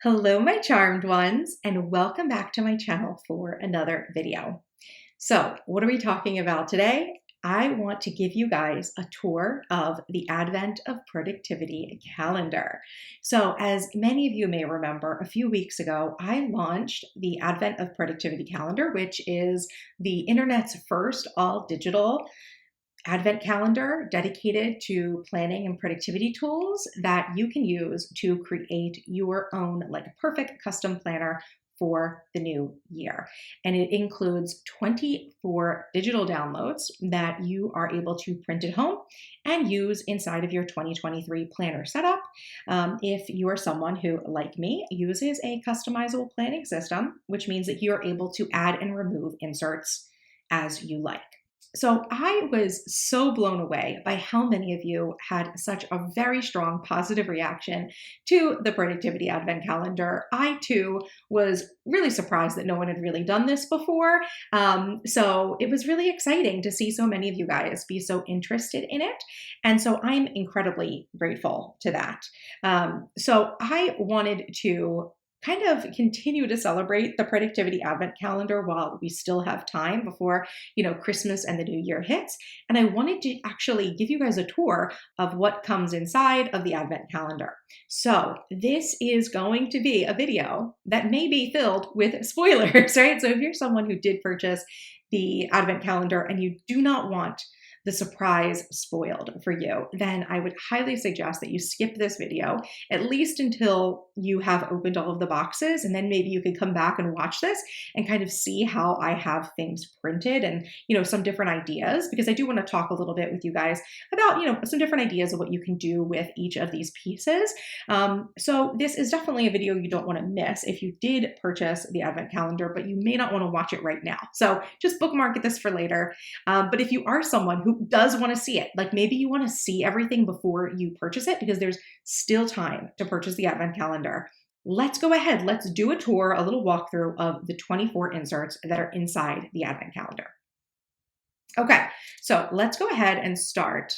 Hello, my charmed ones, and welcome back to my channel for another video. So, what are we talking about today? I want to give you guys a tour of the Advent of Productivity calendar. So, as many of you may remember, a few weeks ago, I launched the Advent of Productivity calendar, which is the internet's first all digital Advent calendar dedicated to planning and productivity tools that you can use to create your own, like a perfect custom planner for the new year. And it includes 24 digital downloads that you are able to print at home and use inside of your 2023 planner setup. If you are someone who, like me, uses a customizable planning system, which means that you're able to add and remove inserts as you like. So I was so blown away by how many of you had such a very strong positive reaction to the Productivity Advent Calendar. I too was really surprised that no one had really done this before. So it was really exciting to see so many of you guys be so interested in it. And so I'm incredibly grateful to that. So I wanted to kind of continue to celebrate the Productivity Advent Calendar while we still have time before, Christmas and the new year hits. And I wanted to actually give you guys a tour of what comes inside of the Advent Calendar. So this is going to be a video that may be filled with spoilers, right? So if you're someone who did purchase the Advent Calendar and you do not want the surprise spoiled for you, then I would highly suggest that you skip this video, at least until you have opened all of the boxes, and then maybe you could come back and watch this and kind of see how I have things printed and, some different ideas, because I do want to talk a little bit with you guys about, some different ideas of what you can do with each of these pieces. So this is definitely a video you don't want to miss if you did purchase the Advent Calendar, but you may not want to watch it right now. So just bookmark this for later. But if you are someone who does want to see it, like maybe you want to see everything before you purchase it, because there's still time to purchase the Advent Calendar, let's go ahead. Let's do a tour, a little walkthrough of the 24 inserts that are inside the Advent Calendar. Okay, so let's go ahead and start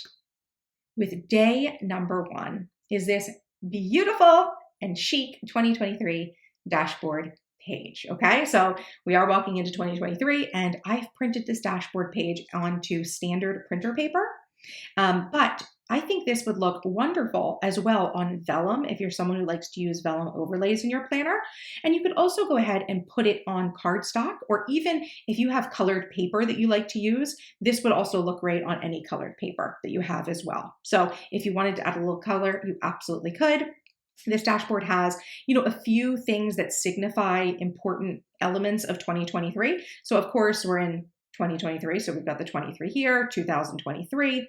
with day number 1, is this beautiful and chic 2023 dashboard page. Okay, so we are walking into 2023 and I've printed this dashboard page onto standard printer paper, but I think this would look wonderful as well on vellum if you're someone who likes to use vellum overlays in your planner. And you could also go ahead and put it on cardstock, or even if you have colored paper that you like to use, this would also look great on any colored paper that you have as well. So if you wanted to add a little color, you absolutely could. This dashboard has, a few things that signify important elements of 2023. So of course we're in 2023. So we've got the 23 here, 2023.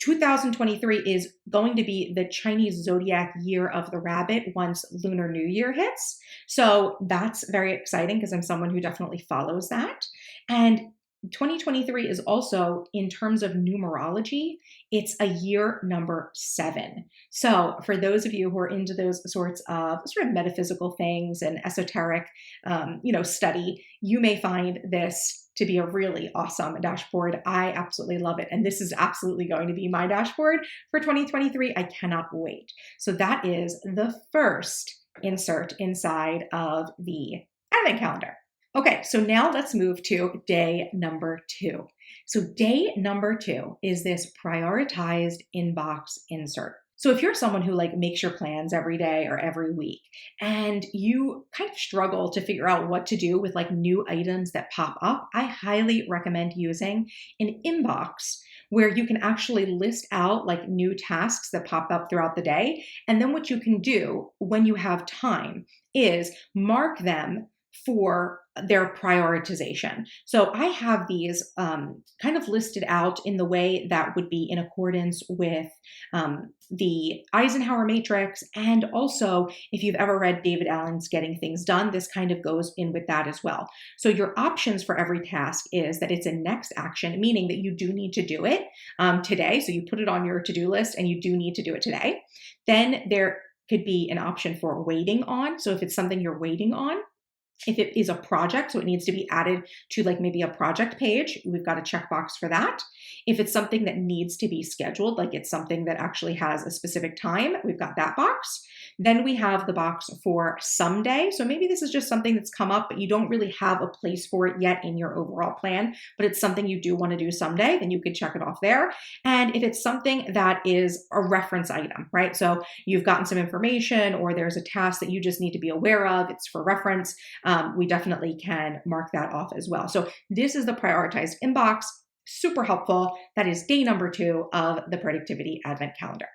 2023 is going to be the Chinese zodiac year of the rabbit once Lunar New Year hits. So that's very exciting because I'm someone who definitely follows that. And 2023 is also, in terms of numerology, it's a year number 7. So for those of you who are into those sorts of metaphysical things and esoteric, study, you may find this to be a really awesome dashboard. I absolutely love it. And this is absolutely going to be my dashboard for 2023. I cannot wait. So that is the first insert inside of the Advent Calendar. Okay, so now let's move to day number 2. So day number 2 is this prioritized inbox insert. So if you're someone who makes your plans every day or every week, and you kind of struggle to figure out what to do with new items that pop up, I highly recommend using an inbox where you can actually list out new tasks that pop up throughout the day. And then what you can do when you have time is mark them for their prioritization. So I have these kind of listed out in the way that would be in accordance with the Eisenhower matrix. And also, if you've ever read David Allen's Getting Things Done, this kind of goes in with that as well. So your options for every task is that it's a next action, meaning that you do need to do it today. So you put it on your to-do list and you do need to do it today. Then there could be an option for waiting on. So if it's something you're waiting on, If it is a project, so it needs to be added to like maybe a project page, we've got a checkbox for that. If it's something that needs to be scheduled, like it's something that actually has a specific time, we've got that box. Then we have the box for someday. So maybe this is just something that's come up, but you don't really have a place for it yet in your overall plan, but it's something you do want to do someday, then you could check it off there. And if it's something that is a reference item, right? So you've gotten some information or there's a task that you just need to be aware of, it's for reference, we definitely can mark that off as well. So this is the prioritized inbox, super helpful. That is day number 2 of the Productivity Advent Calendar.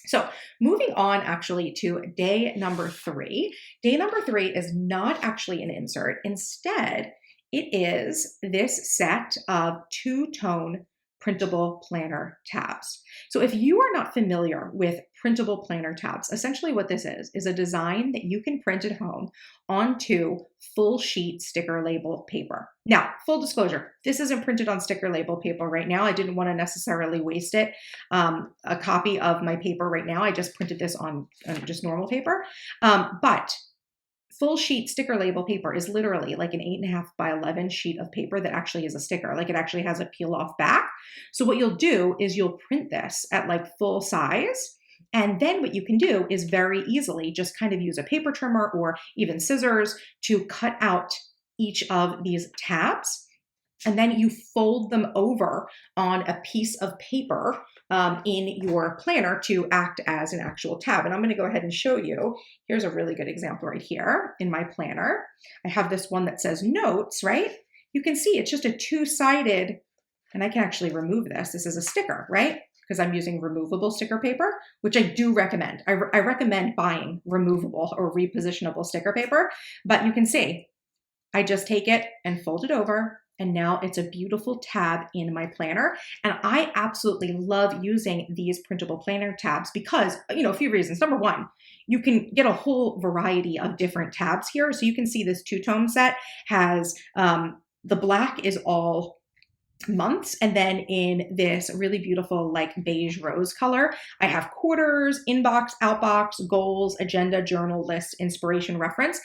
So moving on actually to day number 3. Day number 3 is not actually an insert. Instead, it is this set of 2-tone printable planner tabs. So if you are not familiar with printable planner tabs, essentially what this is a design that you can print at home onto full sheet sticker label paper. Now, full disclosure, this isn't printed on sticker label paper right now. I didn't want to necessarily waste it. A copy of my paper right now, I just printed this on just normal paper. But full sheet sticker label paper is literally like an 8.5 by 11 sheet of paper that actually is a sticker. Like it actually has a peel off back. So what you'll do is you'll print this at like full size. And then what you can do is very easily just kind of use a paper trimmer or even scissors to cut out each of these tabs. And then you fold them over on a piece of paper in your planner to act as an actual tab. And I'm going to go ahead and show you. Here's a really good example right here in my planner. I have this one that says notes, right? You can see it's just a 2-sided, and I can actually remove this. This is a sticker, right? Because I'm using removable sticker paper, which I do recommend. I recommend buying removable or repositionable sticker paper, but you can see I just take it and fold it over. And now it's a beautiful tab in my planner. And I absolutely love using these printable planner tabs because, a few reasons. Number one, you can get a whole variety of different tabs here. So you can see this 2-tone set has, the black is all months. And then in this really beautiful like beige rose color, I have quarters, inbox, outbox, goals, agenda, journal, list, inspiration, reference.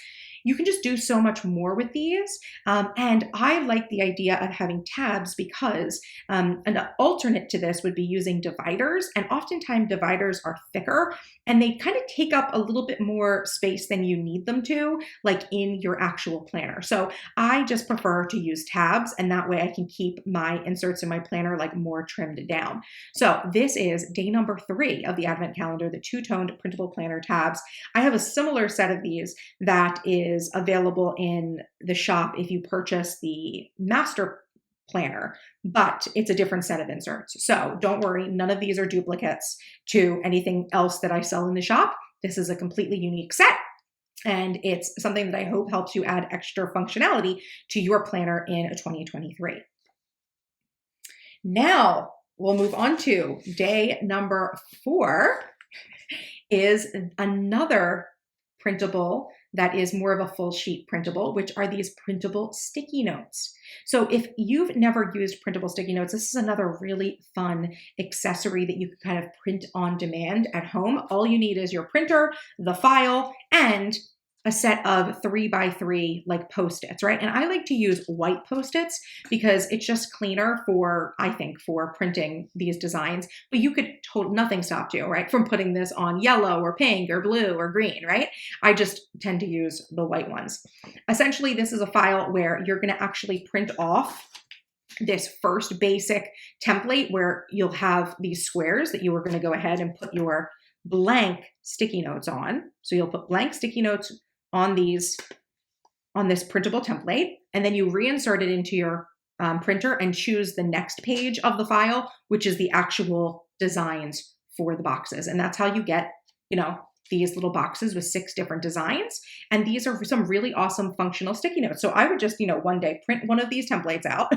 You can just do so much more with these. And I like the idea of having tabs because an alternate to this would be using dividers. And oftentimes dividers are thicker and they kind of take up a little bit more space than you need them to, like in your actual planner. So I just prefer to use tabs, and that way I can keep my inserts in my planner like more trimmed down. So this is day number 3 of the Advent Calendar, the 2-toned printable planner tabs. I have a similar set of these that is available in the shop if you purchase the master planner, but it's a different set of inserts. So don't worry, none of these are duplicates to anything else that I sell in the shop. This is a completely unique set, and it's something that I hope helps you add extra functionality to your planner in 2023. Now we'll move on to day number 4 is another printable that is more of a full sheet printable, which are these printable sticky notes. So if you've never used printable sticky notes, this is another really fun accessory that you can kind of print on demand at home. All you need is your printer, the file, and a set of 3x3 like Post-its, right? And I like to use white Post-its because it's just cleaner for, I think, for printing these designs. But you could, nothing stopped you, right? From putting this on yellow or pink or blue or green, right? I just tend to use the white ones. Essentially, this is a file where you're going to actually print off this first basic template where you'll have these squares that you are going to go ahead and put your blank sticky notes on. So you'll put blank sticky notes on this printable template, and then you reinsert it into your printer and choose the next page of the file, which is the actual designs for the boxes. And that's how you get, these little boxes with 6 different designs. And these are some really awesome functional sticky notes. So I would just, one day print one of these templates out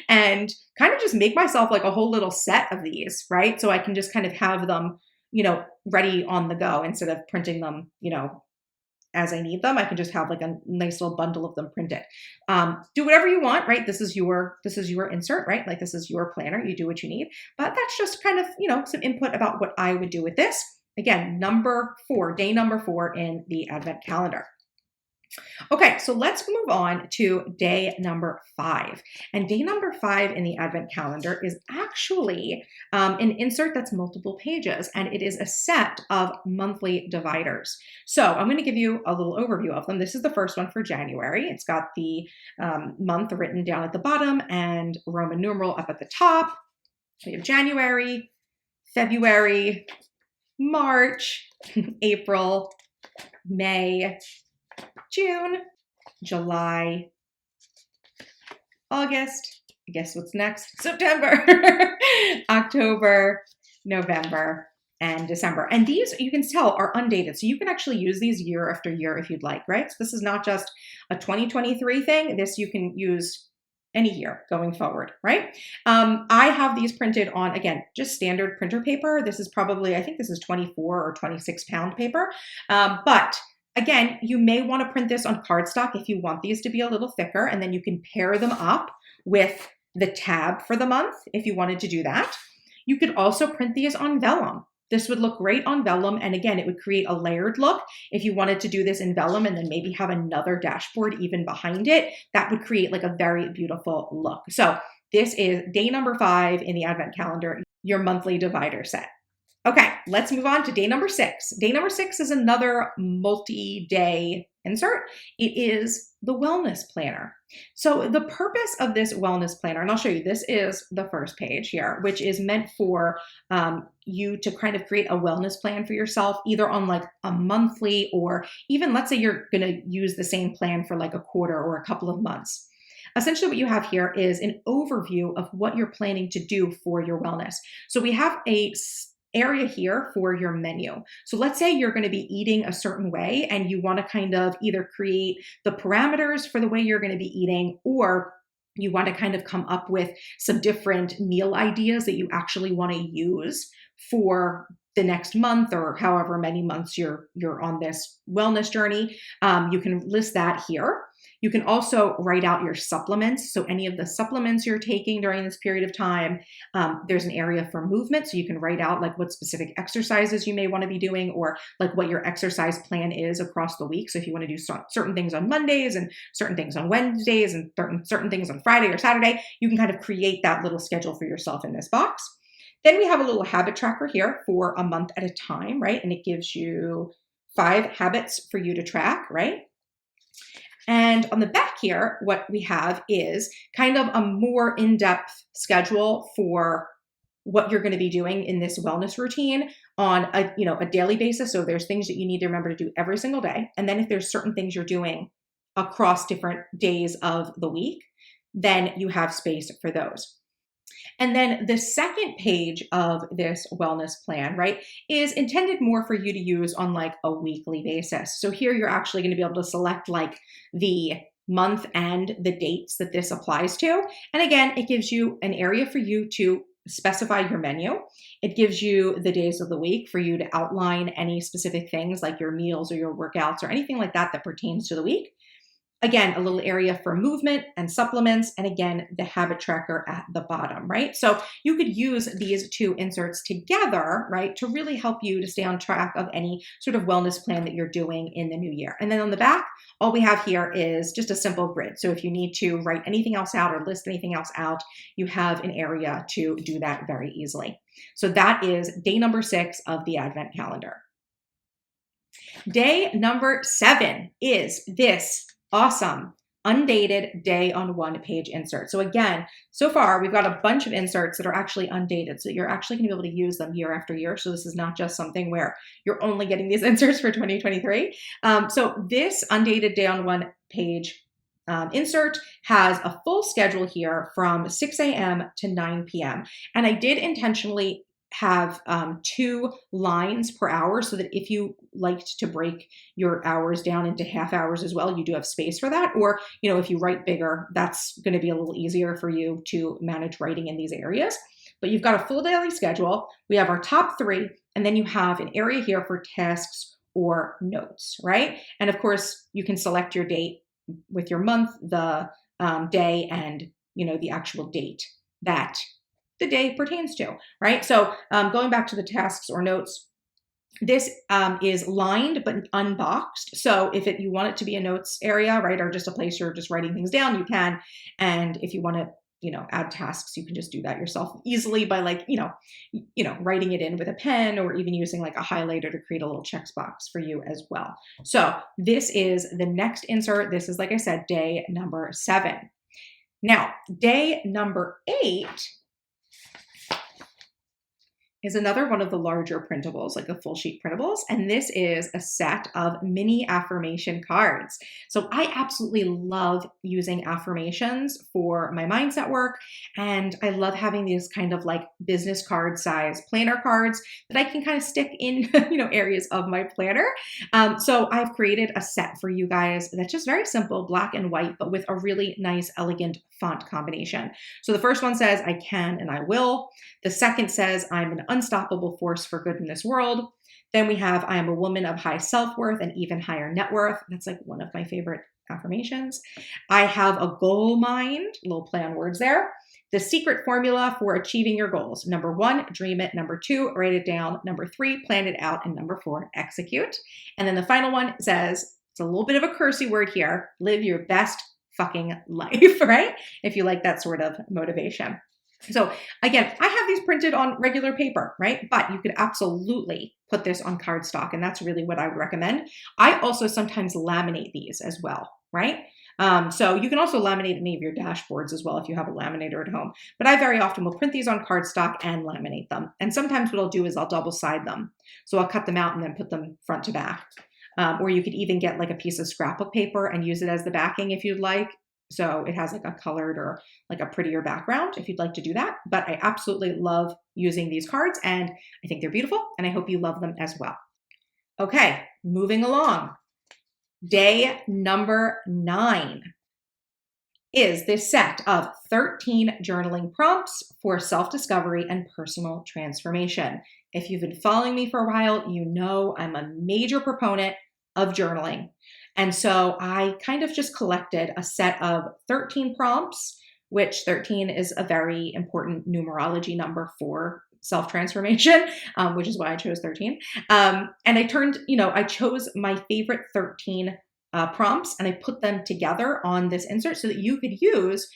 and kind of just make myself like a whole little set of these, right? So I can just kind of have them, ready on the go instead of printing them, as I need them. I can just have like a nice little bundle of them printed. Do whatever you want, right? This is your insert, right? Like this is your planner. You do what you need. But that's just kind of, some input about what I would do with this. Again, day number 4 in the Advent Calendar. Okay, so let's move on to day number 5. And day number 5 in the Advent calendar is actually an insert that's multiple pages, and it is a set of monthly dividers. So I'm going to give you a little overview of them. This is the first one for January. It's got the month written down at the bottom and Roman numeral up at the top. We have January, February, March, April, May, June, July, August, guess what's next? September, October, November, and December. And these, you can tell, are undated. So you can actually use these year after year if you'd like, right? So this is not just a 2023 thing. This you can use any year going forward, right? I have these printed on, again, just standard printer paper. This is probably, I think this is 24 or 26 pound paper. But again, you may want to print this on cardstock if you want these to be a little thicker, and then you can pair them up with the tab for the month if you wanted to do that. You could also print these on vellum. This would look great on vellum, and again, it would create a layered look. If you wanted to do this in vellum and then maybe have another dashboard even behind it, that would create like a very beautiful look. So this is day number 5 in the Advent calendar, your monthly divider set. Okay, let's move on to day number 6. Day number 6 is another multi-day insert. It is the wellness planner. So the purpose of this wellness planner, and I'll show you, this is the first page here, which is meant for you to kind of create a wellness plan for yourself, either on like a monthly, or even let's say you're going to use the same plan for like a quarter or a couple of months. Essentially what you have here is an overview of what you're planning to do for your wellness. So we have a area here for your menu. So let's say you're going to be eating a certain way and you want to kind of either create the parameters for the way you're going to be eating, or you want to kind of come up with some different meal ideas that you actually want to use for the next month or however many months you're on this wellness journey. You can list that here. You can also write out your supplements. So any of the supplements you're taking during this period of time, there's an area for movement. So you can write out like what specific exercises you may want to be doing, or like what your exercise plan is across the week. So if you want to do certain things on Mondays and certain things on Wednesdays and certain things on Friday or Saturday, you can kind of create that little schedule for yourself in this box. Then we have a little habit tracker here for a month at a time, right? And it gives you 5 habits for you to track, right? And on the back here, what we have is kind of a more in-depth schedule for what you're going to be doing in this wellness routine on a daily basis. So there's things that you need to remember to do every single day. And then if there's certain things you're doing across different days of the week, then you have space for those. And then the second page of this wellness plan, right, is intended more for you to use on like a weekly basis. So here you're actually going to be able to select like the month and the dates that this applies to. And again, it gives you an area for you to specify your menu. It gives you the days of the week for you to outline any specific things like your meals or your workouts or anything like that that pertains to the week. Again, a little area for movement and supplements, and again, the habit tracker at the bottom, right? So you could use these 2 inserts together, right, to really help you to stay on track of any sort of wellness plan that you're doing in the new year. And then on the back, all we have here is just a simple grid. So if you need to write anything else out or list anything else out, you have an area to do that very easily. So that is day number 6 of the Advent calendar. Day number 7 is this awesome undated day on 1 page insert. So again, so far we've got a bunch of inserts that are actually undated. So you're actually going to be able to use them year after year. So this is not just something where you're only getting these inserts for 2023. So this undated day on 1 page insert has a full schedule here from 6 a.m. to 9 p.m. And I did intentionally have 2 lines per hour so that if you liked to break your hours down into half hours as well, you do have space for that. Or, if you write bigger, that's going to be a little easier for you to manage writing in these areas. But you've got a full daily schedule. We have our top 3, and then you have an area here for tasks or notes, right? And of course, you can select your date with your month, the day, and the actual date that the day pertains to, right? So going back to the tasks or notes, This is lined but unboxed. So if you want it to be a notes area, right, or just a place you're just writing things down, you can. And if you want to, add tasks, you can just do that yourself easily by like, writing it in with a pen, or even using like a highlighter to create a little check box for you as well. So this is the next insert. This is, like I said, day number 7. Now, day number 8 is another one of the larger printables, like the full sheet printables. And this is a set of mini affirmation cards. So I absolutely love using affirmations for my mindset work. And I love having these kind of like business card size planner cards that I can kind of stick in, areas of my planner. So I've created a set for you guys that's just very simple, black and white, but with a really nice, elegant font combination. So the first one says, I can and I will. The second says, I'm an unstoppable force for good in this world. Then we have, I am a woman of high self-worth and even higher net worth. That's like one of my favorite affirmations. I have a goal mind, little play on words there. The secret formula for achieving your goals. Number 1, dream it. Number 2, write it down. Number 3, plan it out. And number 4, execute. And then the final one says, it's a little bit of a cursey word here, live your best fucking life, right? If you like that sort of motivation. So again, I have these printed on regular paper, right? But you could absolutely put this on cardstock, and that's really what I would recommend. I also sometimes laminate these as well, right? So you can also laminate any of your dashboards as well if you have a laminator at home. But I very often will print these on cardstock and laminate them. And sometimes what I'll do is I'll double side them. So I'll cut them out and then put them front to back. Or you could even get like a piece of scrapbook paper and use it as the backing if you'd like. So it has like a colored or like a prettier background if you'd like to do that. But I absolutely love using these cards, and I think they're beautiful, and I hope you love them as well. Okay, moving along. Day number 9 is this set of 13 journaling prompts for self-discovery and personal transformation. If you've been following me for a while, you know I'm a major proponent of journaling. And so I kind of just collected a set of 13 prompts, which 13 is a very important numerology number for self-transformation, which is why I chose 13. And I chose my favorite 13 prompts, and I put them together on this insert so that you could use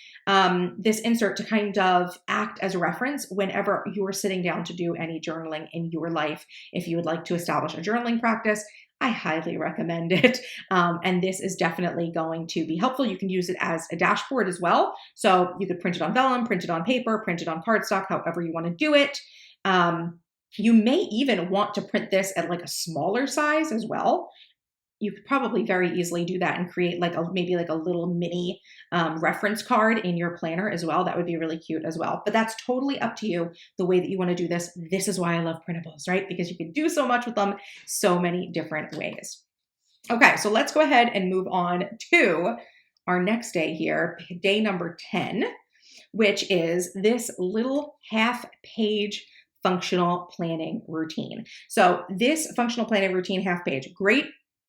this insert to kind of act as a reference whenever you're sitting down to do any journaling in your life. If you would like to establish a journaling practice, I highly recommend it. And this is definitely going to be helpful. You can use it as a dashboard as well. So you could print it on vellum, print it on paper, print it on cardstock, however you want to do it. You may even want to print this at like a smaller size as well. You could probably very easily do that and create like maybe like a little mini reference card in your planner as well. That would be really cute as well. But that's totally up to you, the way that you want to do this. This is why I love printables, right? Because you can do so much with them so many different ways. Okay, so let's go ahead and move on to our next day here, day number 10, which is this little half-page functional planning routine. So this functional planning routine half-page, great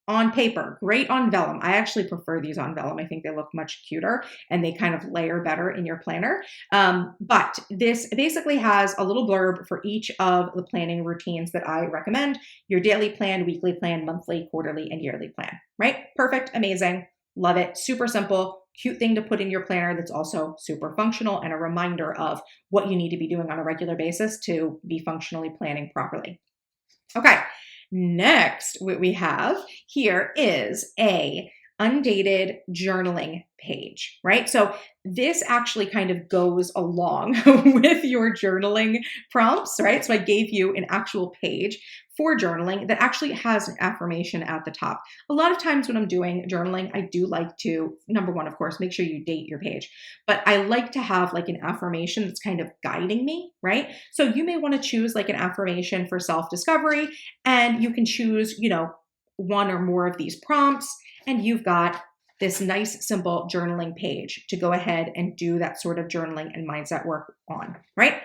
on paper, great on vellum. I actually prefer these on vellum. I think they look much cuter and they kind of layer better in your planner. But this basically has a little blurb for each of the planning routines that I recommend: your daily plan, weekly plan, monthly, quarterly, and yearly plan, right? Perfect, amazing, love it, super simple, cute thing to put in your planner that's also super functional and a reminder of what you need to be doing on a regular basis to be functionally planning properly. Okay. Next, what we have here is a undated journaling page, right? So this actually kind of goes along with your journaling prompts, right? So I gave you an actual page for journaling that actually has an affirmation at the top. A lot of times when I'm doing journaling, I do like to, number one, of course, make sure you date your page, but I like to have like an affirmation that's kind of guiding me, right? So you may want to choose like an affirmation for self-discovery, and you can choose, one or more of these prompts, and you've got this nice, simple journaling page to go ahead and do that sort of journaling and mindset work on, right?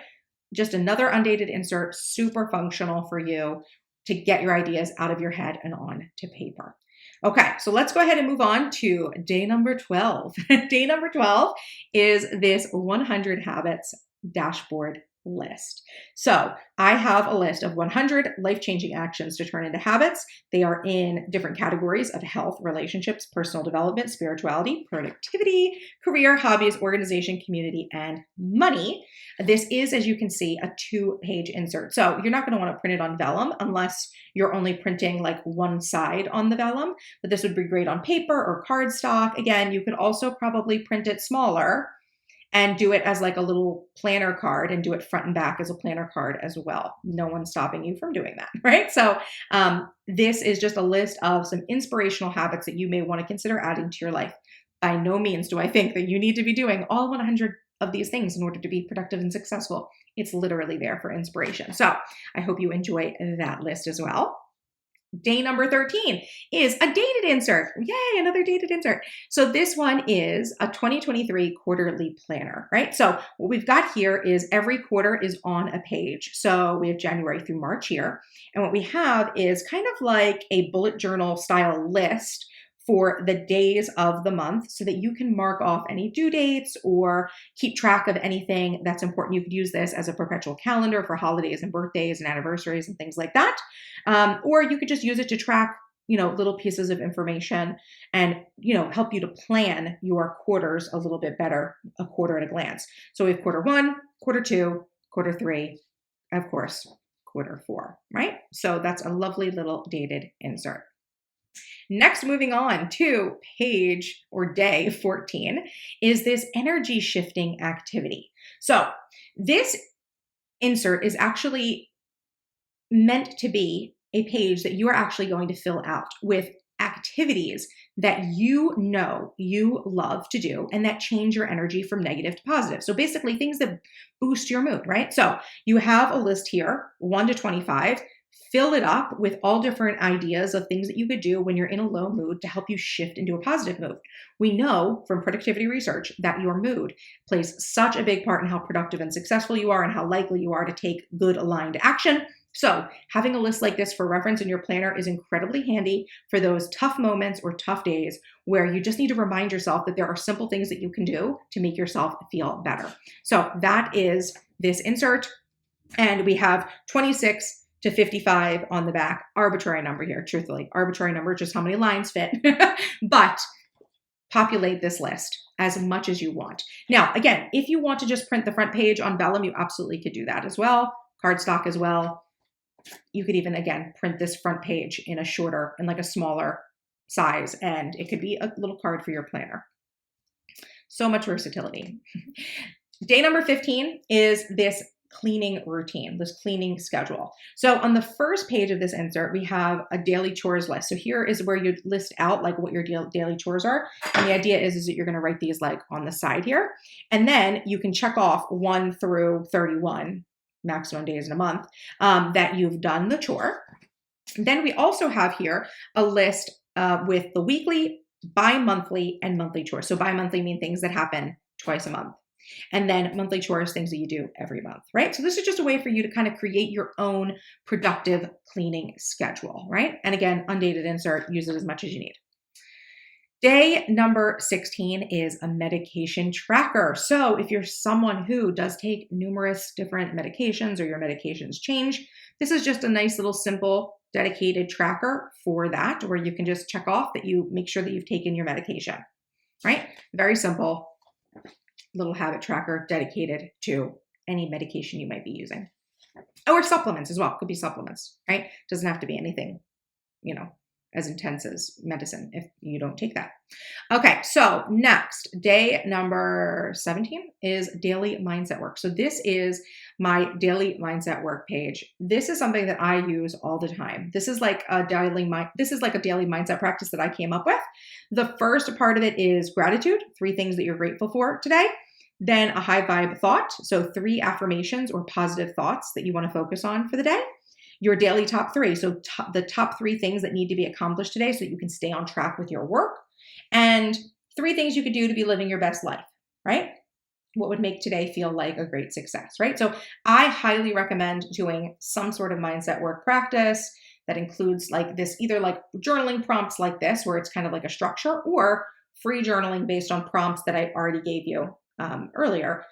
Just another undated insert, super functional for you to get your ideas out of your head and on to paper. Okay, so let's go ahead and move on to day number 12. Day number 12 is this 100 Habits dashboard list. So I have a list of 100 life-changing actions to turn into habits. They are in different categories of health, relationships, personal development, spirituality, productivity, career, hobbies, organization, community, and money. This is, as you can see, a 2-page insert. So you're not going to want to print it on vellum unless you're only printing like one side on the vellum, but this would be great on paper or cardstock. Again, you could also probably print it smaller and do it as like a little planner card and do it front and back as a planner card as well. No one's stopping you from doing that, right? So this is just a list of some inspirational habits that you may want to consider adding to your life. By no means do I think that you need to be doing all 100 of these things in order to be productive and successful. It's literally there for inspiration. So I hope you enjoy that list as well. Day number 13 is a dated insert. Yay, another dated insert. So this one is a 2023 quarterly planner, right? So what we've got here is every quarter is on a page. So we have January through March here. And what we have is kind of like a bullet journal style list for the days of the month so that you can mark off any due dates or keep track of anything that's important. You could use this as a perpetual calendar for holidays and birthdays and anniversaries and things like that. Or you could just use it to track, little pieces of information and, help you to plan your quarters a little bit better, a quarter at a glance. So we have quarter 1, quarter 2, quarter 3, of course, quarter 4, right? So that's a lovely little dated insert. Next, moving on to page or day 14 is this energy shifting activity. So this insert is actually meant to be a page that you are actually going to fill out with activities that you know you love to do and that change your energy from negative to positive. So basically things that boost your mood, right? So you have a list here, 1 to 25. Fill it up with all different ideas of things that you could do when you're in a low mood to help you shift into a positive mood. We know from productivity research that your mood plays such a big part in how productive and successful you are and how likely you are to take good aligned action. So having a list like this for reference in your planner is incredibly handy for those tough moments or tough days where you just need to remind yourself that there are simple things that you can do to make yourself feel better. So that is this insert. And we have 26 to 55 on the back. Arbitrary number here, truthfully. Arbitrary number, just how many lines fit. But populate this list as much as you want. Now, again, if you want to just print the front page on vellum, you absolutely could do that as well. Cardstock as well. You could even, again, print this front page in like a smaller size, and it could be a little card for your planner. So much versatility. Day number 15 is this cleaning routine, this cleaning schedule. So on the first page of this insert, we have a daily chores list. So here is where you list out like what your daily chores are. And the idea is that you're going to write these like on the side here. And then you can check off 1 through 31, maximum days in a month, that you've done the chore. Then we also have here a list with the weekly, bi-monthly, and monthly chores. So bi-monthly mean things that happen twice a month. And then monthly chores, things that you do every month, right? So this is just a way for you to kind of create your own productive cleaning schedule, right? And again, undated insert, use it as much as you need. Day number 16 is a medication tracker. So if you're someone who does take numerous different medications or your medications change, this is just a nice little simple dedicated tracker for that, where you can just check off that you make sure that you've taken your medication, right? Very simple. Little habit tracker dedicated to any medication you might be using. Or supplements as well. Could be supplements, right? Doesn't have to be anything, as intense as medicine if you don't take that. Okay, so next, day number 17 is daily mindset work. So this is my daily mindset work page. This is something that I use all the time. This is like a daily mindset practice that I came up with. The first part of it is gratitude, 3 things that you're grateful for today. Then a high vibe thought, so 3 affirmations or positive thoughts that you want to focus on for the day. Your daily top 3, so the top 3 things that need to be accomplished today so that you can stay on track with your work. And 3 things you could do to be living your best life, right? What would make today feel like a great success, right? So I highly recommend doing some sort of mindset work practice that includes like this, either like journaling prompts like this, where it's kind of like a structure, or free journaling based on prompts that I already gave you earlier.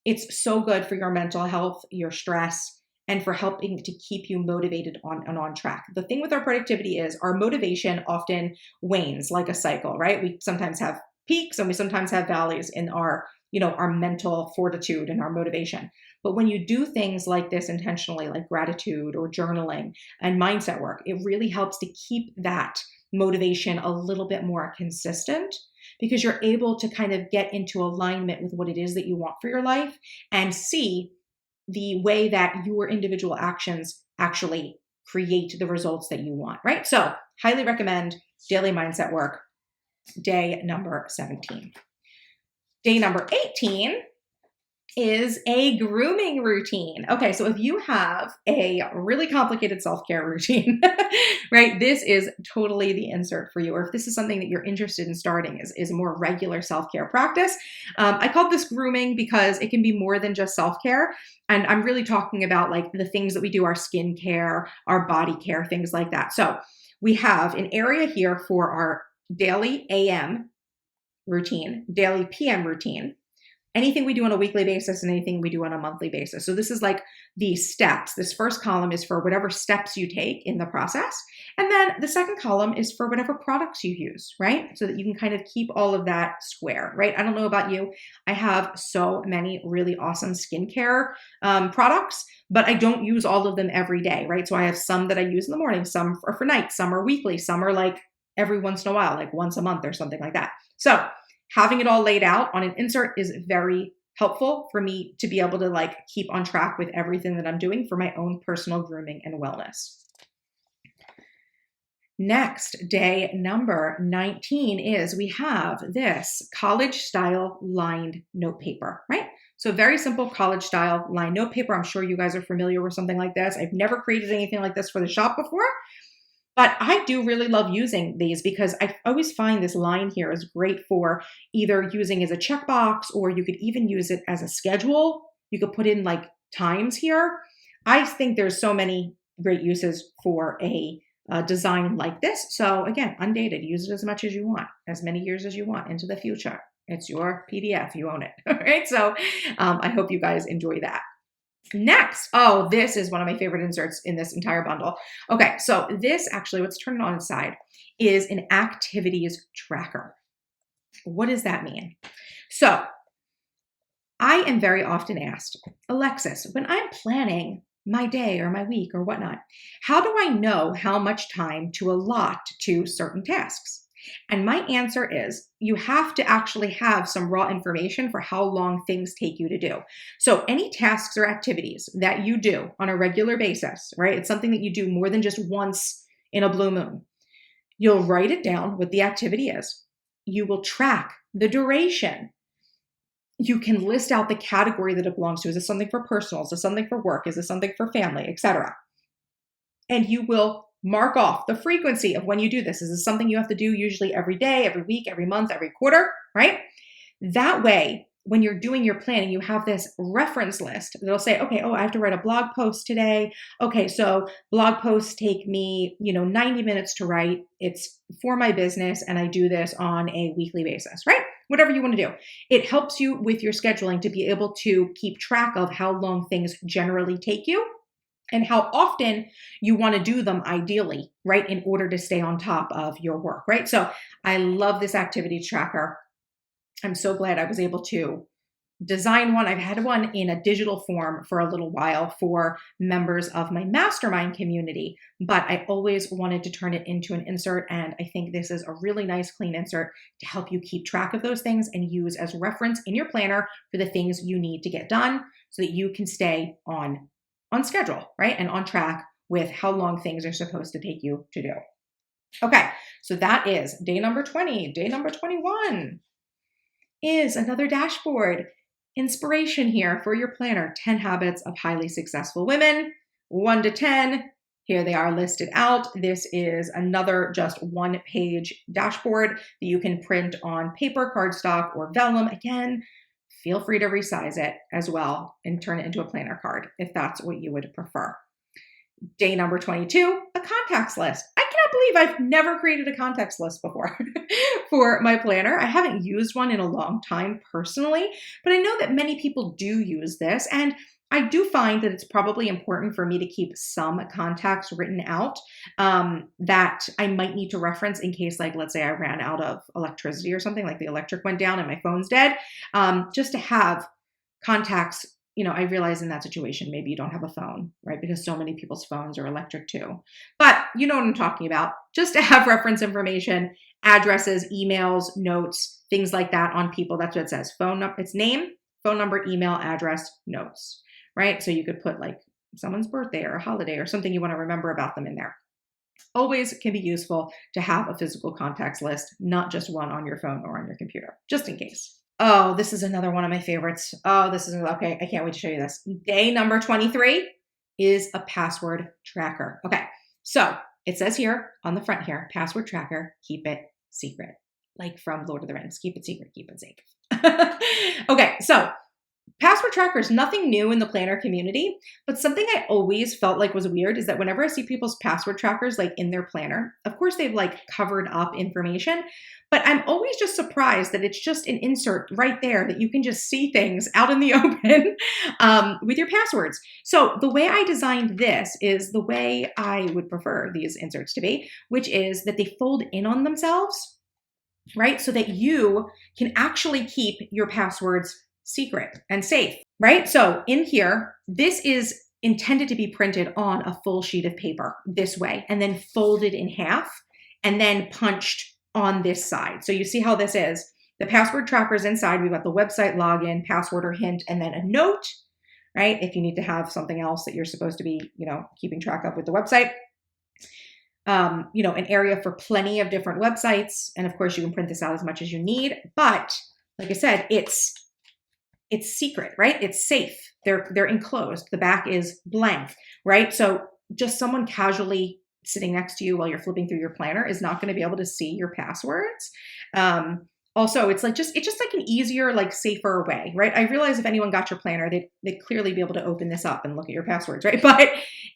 It's so good for your mental health, your stress, and for helping to keep you motivated on track. The thing with our productivity is our motivation often wanes like a cycle, right? We sometimes have peaks and we sometimes have valleys in our, our mental fortitude and our motivation. But when you do things like this intentionally, like gratitude or journaling and mindset work, it really helps to keep that motivation a little bit more consistent, because you're able to kind of get into alignment with what it is that you want for your life and see the way that your individual actions actually create the results that you want, right? So highly recommend daily mindset work, day number 17. Day number 18 is a grooming routine. Okay, so if you have a really complicated self-care routine, right, this is totally the insert for you. Or if this is something that you're interested in starting, is a more regular self-care practice. I call this grooming because it can be more than just self-care. And I'm really talking about like the things that we do, our skin care, our body care, things like that. So we have an area here for our daily AM routine, daily PM routine, anything we do on a weekly basis and anything we do on a monthly basis. So this is like the steps. This first column is for whatever steps you take in the process. And then the second column is for whatever products you use, right? So that you can kind of keep all of that square, right? I don't know about you. I have so many really awesome skincare products, but I don't use all of them every day, right? So I have some that I use in the morning, some are for night, some are weekly, some are like every once in a while, like once a month or something like that. So having it all laid out on an insert is very helpful for me to be able to like keep on track with everything that I'm doing for my own personal grooming and wellness. Next, day number 19 is we have this college style lined note paper, right? So very simple college style lined note paper. I'm sure you guys are familiar with something like this. I've never created anything like this for the shop before, but I do really love using these because I always find this line here is great for either using as a checkbox, or you could even use it as a schedule. You could put in like times here. I think there's so many great uses for a design like this. So again, undated, use it as much as you want, as many years as you want into the future. It's your PDF, you own it, all right? So I hope you guys enjoy that. Next, oh, this is one of my favorite inserts in this entire bundle. Okay, so this actually, let's turn it on its side, is an activities tracker. What does that mean? So I am very often asked, Alexis, when I'm planning my day or my week or whatnot, how do I know how much time to allot to certain tasks? And my answer is you have to actually have some raw information for how long things take you to do. So any tasks or activities that you do on a regular basis, right? It's something that you do more than just once in a blue moon. You'll write it down what the activity is. You will track the duration. You can list out the category that it belongs to. Is this something for personal? Is this something for work? Is this something for family, etc.? And you will mark off the frequency of when you do this. Is this something you have to do usually every day, every week, every month, every quarter, right? That way, when you're doing your planning, you have this reference list that'll say, okay, oh, I have to write a blog post today. Okay, so blog posts take me, 90 minutes to write. It's for my business, and I do this on a weekly basis, right? Whatever you want to do. It helps you with your scheduling to be able to keep track of how long things generally take you and how often you want to do them ideally, right, in order to stay on top of your work, right? So I love this activity tracker. I'm so glad I was able to design one. I've had one in a digital form for a little while for members of my mastermind community, but I always wanted to turn it into an insert, and I think this is a really nice, clean insert to help you keep track of those things and use as reference in your planner for the things you need to get done so that you can stay on schedule, right? And on track with how long things are supposed to take you to do. Okay, so that is day number 20. Day number 21 is another dashboard inspiration here for your planner. 10 habits of highly successful women, 1 to 10. Here they are listed out. This is another just one-page dashboard that you can print on paper, cardstock, or vellum. Again, feel free to resize it as well and turn it into a planner card if that's what you would prefer. Day number 22, a contacts list. I cannot believe I've never created a contacts list before for my planner. I haven't used one in a long time personally, but I know that many people do use this. And I do find that it's probably important for me to keep some contacts written out that I might need to reference in case, like, let's say I ran out of electricity or something, like the electric went down and my phone's dead, just to have contacts. I realize in that situation, maybe you don't have a phone, right? Because so many people's phones are electric too. But you know what I'm talking about. Just to have reference information, addresses, emails, notes, things like that on people. That's what it says. It's name, phone number, email, address, notes, right? So you could put like someone's birthday or a holiday or something you want to remember about them in there. Always can be useful to have a physical contacts list, not just one on your phone or on your computer, just in case. Oh, this is another one of my favorites. Oh, this is okay. I can't wait to show you this. Day number 23 is a password tracker. Okay, so it says here on the front here, password tracker, keep it secret. Like from Lord of the Rings, keep it secret, keep it safe. Okay, so password tracker is nothing new in the planner community, but something I always felt like was weird is that whenever I see people's password trackers like in their planner, of course they've like covered up information, but I'm always just surprised that it's just an insert right there that you can just see things out in the open with your passwords. So the way I designed this is the way I would prefer these inserts to be, which is that they fold in on themselves, right? So that you can actually keep your passwords secret and safe, right? So in here, this is intended to be printed on a full sheet of paper this way, and then folded in half, and then punched on this side. So you see how this is. The password tracker's inside. We've got the website login, password or hint, and then a note, right? If you need to have something else that you're supposed to be, keeping track of with the website. An area for plenty of different websites. And of course you can print this out as much as you need. But like I said, it's secret, right? It's safe. They're enclosed. The back is blank, right? So just someone casually sitting next to you while you're flipping through your planner is not going to be able to see your passwords. Also, it's just like an easier, like safer way, right? I realize if anyone got your planner, they'd clearly be able to open this up and look at your passwords, right? But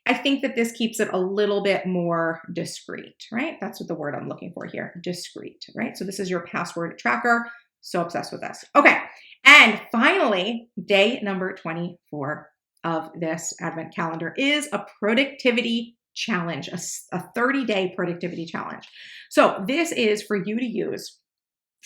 I think that this keeps it a little bit more discreet, right? That's what the word I'm looking for here, discreet, right? So this is your password tracker. So obsessed with this. Okay. And finally, day number 24 of this advent calendar is a productivity challenge, a 30-day productivity challenge. So this is for you to use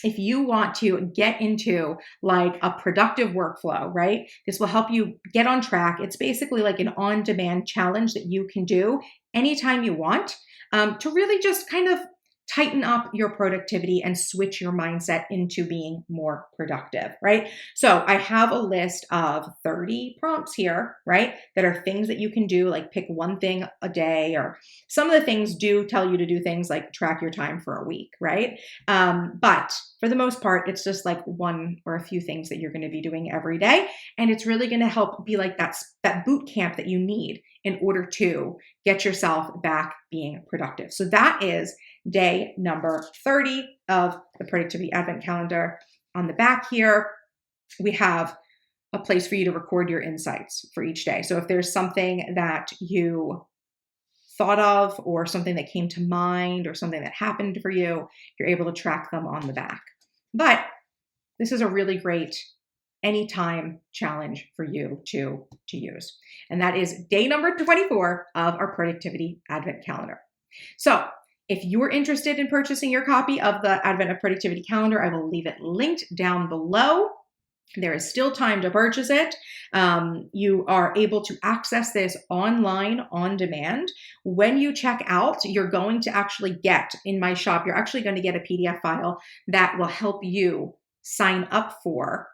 if you want to get into like a productive workflow, right? This will help you get on track. It's basically like an on-demand challenge that you can do anytime you want to really just kind of tighten up your productivity and switch your mindset into being more productive, right? So I have a list of 30 prompts here, right? That are things that you can do, like pick one thing a day, or some of the things do tell you to do things like track your time for a week, right? But for the most part, it's just like one or a few things that you're going to be doing every day. And it's really going to help be like that boot camp that you need in order to get yourself back being productive. So that is day number 30 of the Productivity Advent Calendar. On the back here, we have a place for you to record your insights for each day. So if there's something that you thought of or something that came to mind or something that happened for you, you're able to track them on the back. But this is a really great anytime challenge for you to use. And that is day number 24 of our Productivity Advent Calendar. So if you're interested in purchasing your copy of the Advent of Productivity Calendar, I will leave it linked down below. There is still time to purchase it. You are able to access this online on demand. When you check out, you're going to actually get, in my shop, you're actually going to get a PDF file that will help you sign up for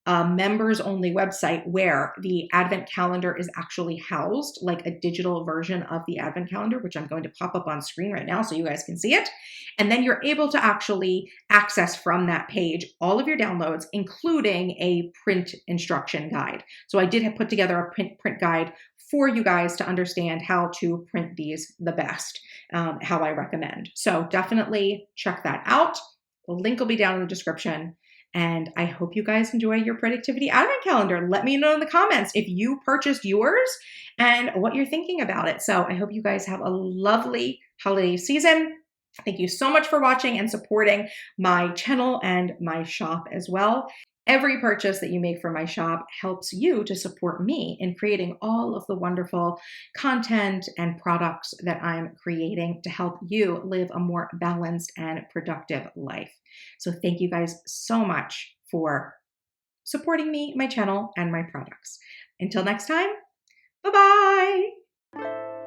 a members only website where the Advent calendar is actually housed, like a digital version of the Advent calendar, which I'm going to pop up on screen right now so you guys can see it. And then you're able to actually access from that page all of your downloads, including a print instruction guide. So I did have put together a print guide for you guys to understand how to print these the best, how I recommend. So definitely check that out. The link will be down in the description. And I hope you guys enjoy your Productivity Advent Calendar. Let me know in the comments if you purchased yours and what you're thinking about it. So I hope you guys have a lovely holiday season. Thank you so much for watching and supporting my channel and my shop as well. Every purchase that you make from my shop helps you to support me in creating all of the wonderful content and products that I'm creating to help you live a more balanced and productive life. So thank you guys so much for supporting me, my channel, and my products. Until next time, bye-bye.